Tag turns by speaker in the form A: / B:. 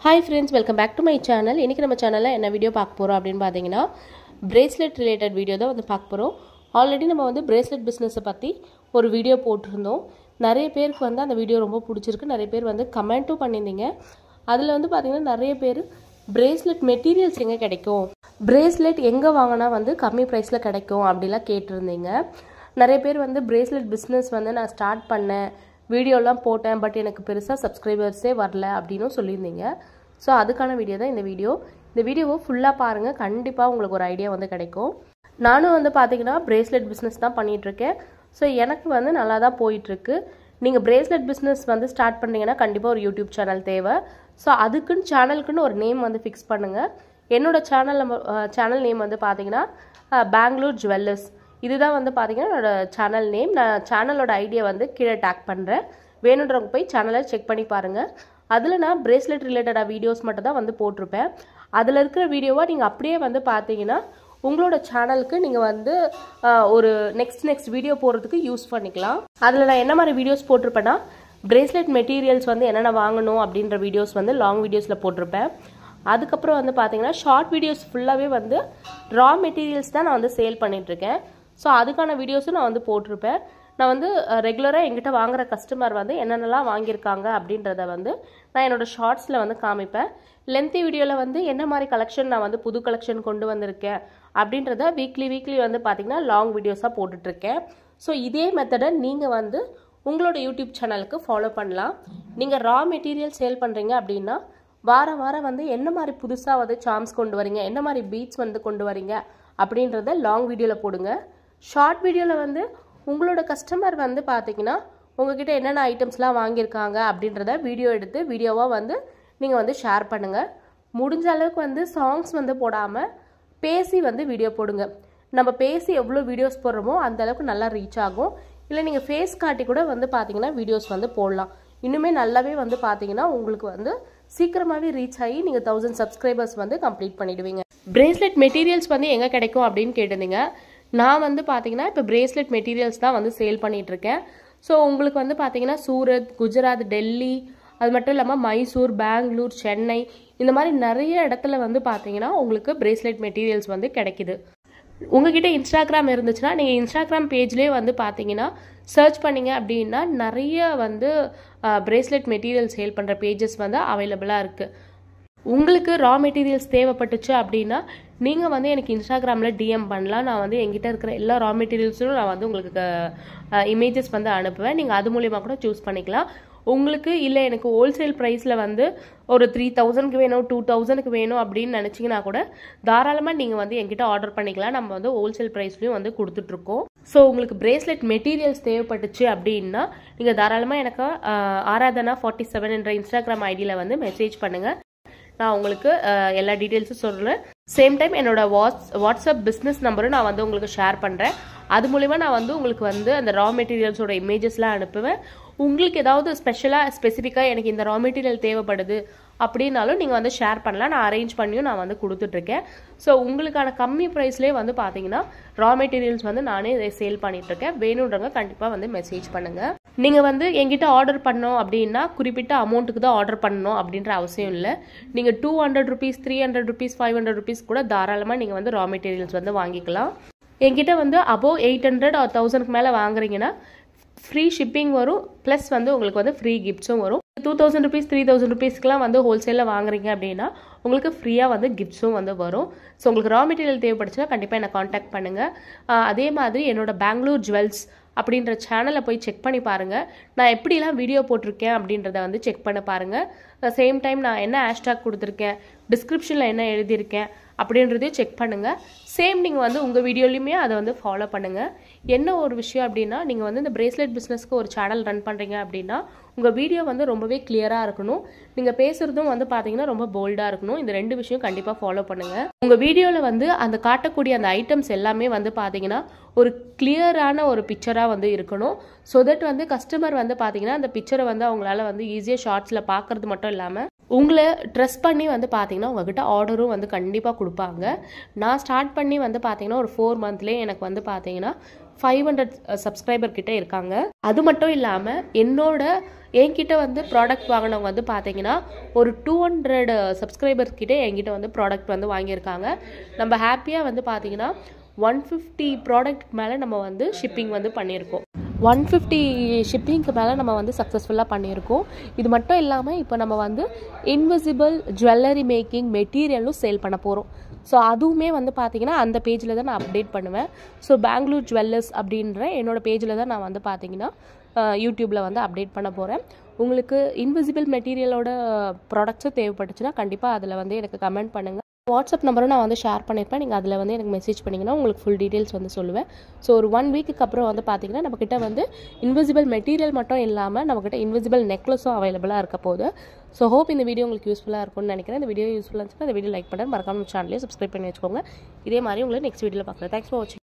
A: Hi friends, welcome back to my channel. இன்னைக்கு நம்ம சேனல்ல என்ன வீடியோ பார்க்க போறோம் அப்படினு பாத்தீங்கன்னா bracelet related வீடியோ தான் வந்து பார்க்க போறோம். ஆல்ரெடி நம்ம வந்து bracelet business பத்தி ஒரு வீடியோ போட்டுருந்தோம். நிறைய பேருக்கு வந்து அந்த வீடியோ ரொம்ப பிடிச்சிருக்கு. நிறைய பேர் வந்து கமெண்ட்டும் பண்ணிருந்தீங்க. அதுல வந்து பாத்தீங்கன்னா நிறைய பேர் bracelet materials எங்க கிடைக்கும்? bracelet எங்க வாங்குனா வந்து கம்மி பிரைஸ்ல கிடைக்கும் அப்படிலாம் கேட்டிருந்தீங்க. நிறைய பேர் வந்து bracelet business வந்து நான் ஸ்டார்ட் பண்ணேன். வீடியோலாம் போட்டேன் பட் எனக்கு பெருசா சப்ஸ்கிரைபர்ஸே வரல அப்படினு சொல்லிருந்தீங்க. சோ அதுக்கான வீடியோ தான் இந்த வீடியோ. இந்த வீடியோவை ஃபுல்லா பாருங்க. கண்டிப்பா உங்களுக்கு ஒரு ஐடியா வந்து கிடைக்கும். நானும் வந்து பாத்தீங்கன்னா bracelet business தான் பண்ணிட்டு இருக்கேன். சோ எனக்கு வந்து நல்லா தான் போயிட்டு இருக்கு. நீங்க bracelet business வந்து ஸ்டார்ட் பண்ணீங்கன்னா கண்டிப்பா ஒரு YouTube சேனல் தேவை. சோ அதுக்குன்னு சேனலுக்குன்னு ஒரு நேம் வந்து ஃபிக்ஸ் பண்ணுங்க. என்னோட சேனல் நேம் வந்து பாத்தீங்கன்னா பெங்களூர் ஜுவல்லர்ஸ். இதுதான் வந்து பாத்தீங்கன்னா என்னோட சேனல் நேம். நான் சேனலோட ஐடியா வந்து கீழ டாக் பண்றேன். வேணும்ன்றவங்க போய் சேனலை செக் பண்ணி பாருங்க. அதுல நான் bracelet ரிலேட்டடா வீடியோஸ் மட்டும் தான் வந்து போட்டுருப்பேன். அதுல இருக்கிற வீடியோவை நீங்க அப்படியே வந்து பாத்தீங்கன்னா உங்களோட சேனலுக்கு நீங்க வந்து ஒரு நெக்ஸ்ட் வீடியோ போடுறதுக்கு யூஸ் பண்ணிக்கலாம். அதுல நான் என்ன மாதிரி வீடியோஸ் போட்டிருப்பேன்னா bracelet மெட்டீரியல்ஸ் வந்து என்னென்ன வாங்கணும் அப்படின்ற வீடியோஸ் வந்து லாங் வீடியோஸ்ல போட்டிருப்பேன். அதுக்கப்புறம் வந்து பாத்தீங்கன்னா ஷார்ட் வீடியோஸ் ஃபுல்லாவே வந்து ரா மெட்டீரியல்ஸ் தான் நான் வந்து சேல் பண்ணிட்டு இருக்கேன். சோ அதுக்கான வீடியோஸும் நான் வந்து போட்டிருப்பேன். நான் வந்து ரெகுலரா என்கிட்ட வாங்குற கஸ்டமர் வந்து என்னென்னலாம் வாங்கியிருக்காங்க அப்படின்றத வந்து நான் என்னோட ஷார்ட்ஸ்ல வந்து காமிப்பேன். லென்த்தி வீடியோல வந்து என்ன மாதிரி கலெக்ஷன் நான் வந்து புது கலெக்ஷன் கொண்டு வந்திருக்கேன் அப்படின்றத வீக்லி வந்து பாத்தீங்கன்னா லாங் வீடியோஸா போட்டுட்டு இருக்கேன். சோ இதே மெத்தடை நீங்க வந்து உங்களோட யூடியூப் சேனலுக்கு ஃபாலோ பண்ணலாம். நீங்க ரா மெட்டீரியல் சேல் பண்றீங்க அப்படின்னா வாரம் வந்து என்ன மாதிரி புதுசா வந்து சார்ம்ஸ் கொண்டு வரீங்க, என்ன மாதிரி பீட்ஸ் வந்து கொண்டு வரீங்க அப்படின்றத லாங் வீடியோல போடுங்க. ஷார்ட் வீடியோல வந்து உங்களோட கஸ்டமர் வந்து பாத்தீங்கன்னா உங்ககிட்ட என்னென்ன ஐட்டம்ஸ்லாம் வாங்கியிருக்காங்க அப்படின்றத வீடியோ எடுத்து வீடியோவா வந்து நீங்க வந்து ஷேர் பண்ணுங்க. முடிஞ்ச அளவுக்கு வந்து சாங்ஸ் வந்து போடாம பேசி வந்து வீடியோ போடுங்க. நம்ம பேசி எவ்வளோ வீடியோஸ் போடுறோமோ அந்த அளவுக்கு நல்லா ரீச் ஆகும். இல்லை நீங்க ஃபேஸ் காட்டி கூட வந்து பாத்தீங்கன்னா வீடியோஸ் வந்து போடலாம். இன்னுமே நல்லாவே வந்து பாத்தீங்கன்னா உங்களுக்கு வந்து சீக்கிரமாவே ரீச் ஆகி நீங்க 1000 சப்ஸ்கிரைபர்ஸ் வந்து கம்ப்ளீட் பண்ணிடுவீங்க. bracelet மெட்டீரியல்ஸ் வந்து எங்க கிடைக்கும் அப்படின்னு கேட்டிருந்தீங்க. நான் வந்து பாத்தீங்கன்னா இப்போ bracelet மெட்டீரியல்ஸ் தான் வந்து சேல் பண்ணிட்டு இருக்கேன். ஸோ உங்களுக்கு வந்து பாத்தீங்கன்னா சூரத், குஜராத், டெல்லி, அது மட்டும் இல்லாமல் மைசூர், பெங்களூர், சென்னை இந்த மாதிரி நிறைய இடத்துல வந்து பாத்தீங்கன்னா உங்களுக்கு bracelet மெட்டீரியல்ஸ் வந்து கிடைக்குது. உங்ககிட்ட இன்ஸ்டாகிராம் இருந்துச்சுன்னா நீங்க இன்ஸ்டாகிராம் பேஜ்லேயே வந்து பாத்தீங்கன்னா சர்ச் பண்ணீங்க அப்படின்னா நிறைய வந்து bracelet மெட்டீரியல் சேல் பண்ற பேஜஸ் வந்து அவைலபிளா இருக்கு. உங்களுக்கு ரா மெட்டீரியல்ஸ் தேவைப்பட்டுச்சு அப்படின்னா நீங்க வந்து எனக்கு இன்ஸ்டாகிராம்ல டிஎம் பண்ணலாம். நான் வந்து என்கிட்ட இருக்கிற எல்லா ரா மெட்டீரியல்ஸும் நான் வந்து உங்களுக்கு இமேஜஸ் வந்து அனுப்புவேன். நீங்க அது மூலியமா கூட சூஸ் பண்ணிக்கலாம். உங்களுக்கு இல்லை எனக்கு ஹோல்சேல் ப்ரைஸில் வந்து ஒரு 3000க்கு வேணும், 2000க்கு வேணும் அப்படின்னு நினச்சிங்கன்னா கூட தாராளமாக நீங்கள் வந்து என்கிட்ட ஆர்டர் பண்ணிக்கலாம். நம்ம வந்து ஹோல்சேல் ப்ரைஸ்லையும் வந்து கொடுத்துட்ருக்கோம். ஸோ உங்களுக்கு bracelet மெட்டீரியல்ஸ் தேவைப்பட்டுச்சு அப்படின்னா நீங்கள் தாராளமாக எனக்கு ஆராதனா 47 என்ற இன்ஸ்டாகிராம் ஐடியில் வந்து மெசேஜ் பண்ணுங்கள். நான் உங்களுக்கு எல்லா டீட்டெயில்ஸும் சொல்கிறேன். சேம் டைம் என்னோட வாட்ஸ்அப் பிஸ்னஸ் நம்பரும் நான் வந்து உங்களுக்கு ஷேர் பண்ணுறேன். அது மூலிமா நான் வந்து உங்களுக்கு வந்து அந்த ரா மெட்டீரியல்ஸோட இமேஜஸ்லாம் அனுப்புவேன். உங்களுக்கு ஏதாவது ஸ்பெசிஃபிக்காக எனக்கு இந்த ரா மெட்டீரியல் தேவைப்படுது அப்படின்னாலும் நீங்கள் வந்து ஷேர் பண்ணலாம். நான் அரேஞ்ச் பண்ணியும் நான் வந்து கொடுத்துட்ருக்கேன். ஸோ உங்களுக்கான கம்மி ப்ரைஸ்லேயே வந்து பார்த்தீங்கன்னா ரா மெட்டீரியல்ஸ் வந்து நானே சேல் பண்ணிகிட்ருக்கேன். வேணுன்றவங்க கண்டிப்பாக வந்து மெசேஜ் பண்ணுங்கள். நீங்கள் வந்து என்கிட்ட ஆர்டர் பண்ணோம் அப்படின்னா குறிப்பிட்ட அமௌண்ட்டுக்கு தான் ஆர்டர் பண்ணணும் அப்படின்ற அவசியம் இல்லை. நீங்கள் 200 rupees, 300 rupees, 500 rupees கூட தாராளமாக நீங்கள் வந்து ரா மெட்டீரியல்ஸ் வந்து வாங்கிக்கலாம். என்கிட்ட வந்து above 800 or 1000க்கு மேலே வாங்குறீங்கன்னா ஃப்ரீ ஷிப்பிங் வரும். ப்ளஸ் வந்து உங்களுக்கு வந்து ஃப்ரீ கிஃப்ட்ஸும் வரும். 2000 rupees, 3000 rupeesக்குலாம் வந்து ஹோல்சேலில் வாங்குறீங்க அப்படின்னா உங்களுக்கு ஃப்ரீயாக வந்து கிஃப்ட்ஸும் வந்து வரும். ஸோ உங்களுக்கு ரா மெட்டீரியல் தேவைப்படுச்சுன்னா கண்டிப்பாக என்னை காண்டாக்ட் பண்ணுங்கள். அதே மாதிரி என்னோட பெங்களூர் ஜுவல்ஸ் அப்படின்ற சேனலை போய் செக் பண்ணி பாருங்கள். நான் எப்படிலாம் வீடியோ போட்டிருக்கேன் அப்படின்றத வந்து செக் பண்ண பாருங்கள். சேம் டைம் நான் என்ன ஹேஷ்டாக் கொடுத்துருக்கேன், டிஸ்கிரிப்ஷனில் என்ன எழுதியிருக்கேன் அப்படின்றதையும் செக் பண்ணுங்கள். சேம் நீங்கள் வந்து உங்கள் வீடியோலையுமே அதை வந்து ஃபாலோ பண்ணுங்கள். என்ன ஒரு விஷயம் அப்படின்னா நீங்கள் வந்து இந்த bracelet பிஸ்னஸ்க்கு ஒரு சேனல் ரன் பண்ணுறீங்க அப்படின்னா உங்கள் வீடியோ வந்து ரொம்பவே கிளியராக இருக்கணும். நீங்கள் பேசுகிறதும் வந்து பார்த்தீங்கன்னா ரொம்ப போல்டாக இருக்கணும். இந்த 2 விஷயம் கண்டிப்பாக ஃபாலோ பண்ணுங்கள். உங்கள் வீடியோவில் வந்து அந்த காட்டக்கூடிய அந்த ஐட்டம்ஸ் எல்லாமே வந்து பார்த்தீங்கன்னா ஒரு கிளியரான ஒரு பிக்சராக வந்து இருக்கணும். ஸோ தட் வந்து கஸ்டமர் வந்து பார்த்தீங்கன்னா அந்த பிக்சரை வந்து அவங்களால வந்து ஈஸியாக ஷார்ட்ஸில் பார்க்கறது மட்டும் இல்லாமல் உங்களை ட்ரெஸ் பண்ணி வந்து பார்த்தீங்கன்னா உங்ககிட்ட ஆர்டரும் வந்து கண்டிப்பாக கொடுப்பாங்க. நான் ஸ்டார்ட் பண்ணி வந்து பார்த்தீங்கன்னா ஒரு 4 monthலேயே எனக்கு வந்து பார்த்தீங்கன்னா 500 சப்ஸ்கிரைபர் கிட்ட இருக்காங்க. அது மட்டும் இல்லாமல் என்கிட்ட வந்து ப்ராடக்ட் வாங்கினவங்க வந்து பார்த்தீங்கன்னா ஒரு 200 சப்ஸ்கிரைபர்ஸ் கிட்டே என்கிட்ட வந்து ப்ராடக்ட் வந்து வாங்கியிருக்காங்க. நம்ம ஹாப்பியாக வந்து பார்த்தீங்கன்னா 150 ப்ராடக்ட் மேலே நம்ம வந்து ஷிப்பிங் வந்து பண்ணியிருக்கோம். 150 ஷிப்பிங்க்கு மேலே நம்ம வந்து சக்ஸஸ்ஃபுல்லாக பண்ணியிருக்கோம். இது மட்டும் இல்லாமல் இப்போ நம்ம வந்து இன்விசிபிள் ஜுவல்லரி மேக்கிங் மெட்டீரியலும் சேல் பண்ண போகிறோம். ஸோ அதுவுமே வந்து பார்த்தீங்கன்னா அந்த பேஜில் தான் நான் அப்டேட் பண்ணுவேன். ஸோ பெங்களூர் ஜுவல்லர்ஸ் அப்படின்ற என்னோடய பேஜில் தான் நான் வந்து பார்த்தீங்கன்னா யூடியூப்பில் வந்து அப்டேட் பண்ண போகிறேன். உங்களுக்கு இன்விசிபிள் மெட்டீரியலோட ப்ராடக்ட்ஸும் தேவைப்பட்டுச்சுன்னா கண்டிப்பாக அதில் வந்து எனக்கு கமெண்ட் பண்ணுங்கள். வாட்ஸ்அப் நம்பரும் நான் வந்து ஷேர் பண்ணியிருப்பேன். நீங்கள் அதில் வந்து எனக்கு மெசேஜ் பண்ணிங்கன்னா உங்களுக்கு ஃபுல் டீட்டெயில்ஸ் வந்து சொல்லுவேன். ஸோ ஒரு 1 வீக்குக்கு அப்புறம் வந்து பார்த்தீங்கன்னா நம்மக்கிட்ட வந்து இன்விசிபிள் மெட்டீரியல் மட்டும் இல்லாமல் நம்மக்கிட்ட இன்விசிபிள் நெக்லஸும் அவைலபிளாக இருக்க போகுது. ஸோ ஹோப் இந்த வீடியோ உங்களுக்கு யூஸ்ஃபுல்லாக இருக்கும்னு நினைக்கிறேன். இந்த வீடியோ யூஸ்ஃபுல்லாக இருந்துச்சுன்னா இந்த வீடியோ லைக் பண்ணுறேன், மறக்காம சேனலையும் சப்ஸ்கிரைப் பண்ணி வச்சுக்கோங்க. இதே மாதிரி உங்களை நெக்ஸ்ட் வீடியோவில் பார்க்குறேன். தேங்க்ஸ் ஃபார் வாட்சிங்.